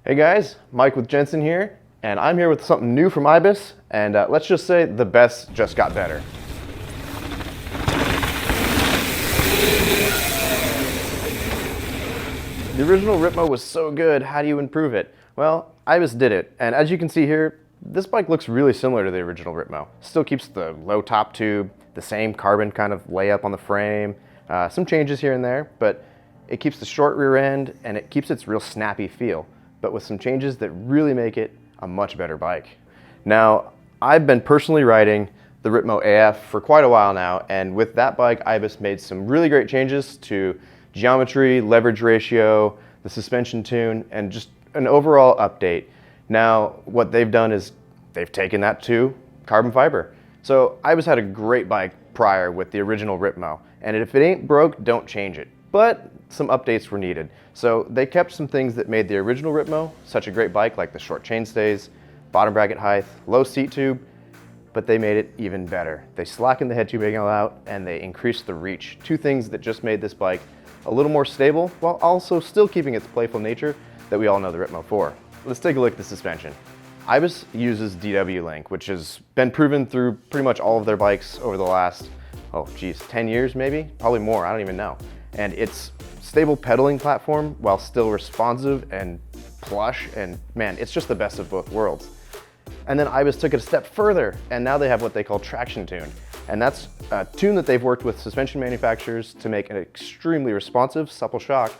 Hey guys, Mike with Jenson here, and I'm here with something new from Ibis, and let's just say the best just got better. The original Ripmo was so good, how do you improve it? Well, Ibis did it, and as you can see here, this bike looks really similar to the original Ripmo. Still keeps the low top tube, the same carbon kind of layup on the frame, some changes here and there, but it keeps the short rear end and it keeps its real snappy feel, but with some changes that really make it a much better bike. Now, I've been personally riding the Ripmo AF for quite a while now, and with that bike, Ibis made some really great changes to geometry, leverage ratio, the suspension tune, and just an overall update. Now, what they've done is they've taken that to carbon fiber. So Ibis had a great bike prior with the original Ripmo, and if it ain't broke, don't change it. But some updates were needed. So they kept some things that made the original Ripmo such a great bike, like the short chainstays, bottom bracket height, low seat tube, but they made it even better. They slackened the head tube angle out and they increased the reach. Two things that just made this bike a little more stable while also still keeping its playful nature that we all know the Ripmo for. Let's take a look at the suspension. Ibis uses DW Link, which has been proven through pretty much all of their bikes over the last, 10 years maybe? Probably more, I don't even know. And it's stable pedaling platform while still responsive and plush, and man, it's just the best of both worlds. And then Ibis took it a step further, and now they have what they call traction tune. And that's a tune that they've worked with suspension manufacturers to make an extremely responsive, supple shock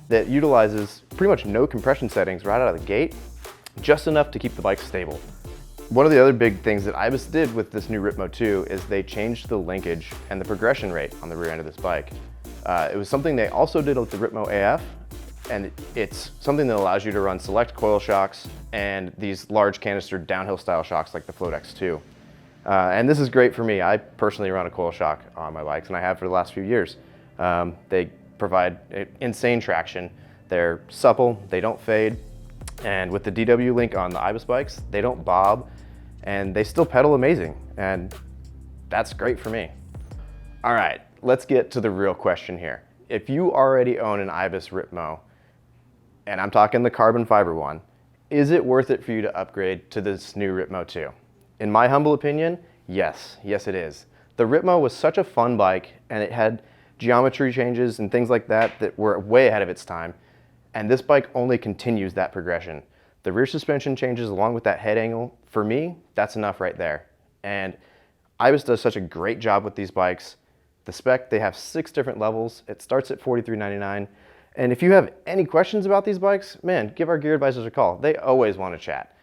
that utilizes pretty much no compression settings right out of the gate, just enough to keep the bike stable. One of the other big things that Ibis did with this new Ripmo 2 is they changed the linkage and the progression rate on the rear end of this bike. It was something they also did with the Ripmo AF, and it's something that allows you to run select coil shocks and these large canister downhill style shocks like the Float X2. And this is great for me. I personally run a coil shock on my bikes, and I have for the last few years. They provide insane traction. They're supple, they don't fade, and with the DW Link on the Ibis bikes, they don't bob, and they still pedal amazing, and that's great for me. All right, let's get to the real question here. If you already own an Ibis Ripmo, and I'm talking the carbon fiber one, is it worth it for you to upgrade to this new Ripmo 2? In my humble opinion, yes it is. The Ripmo was such a fun bike, and it had geometry changes and things like that that were way ahead of its time, and this bike only continues that progression. The rear suspension changes along with that head angle, for me, that's enough right there. And Ibis does such a great job with these bikes. The spec, they have 6 different levels. It starts at $43.99. And if you have any questions about these bikes, man, give our gear advisors a call. They always want to chat.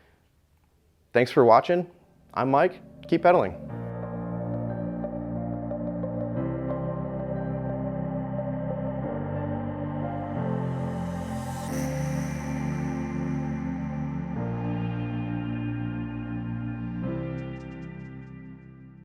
Thanks for watching. I'm Mike. Keep pedaling.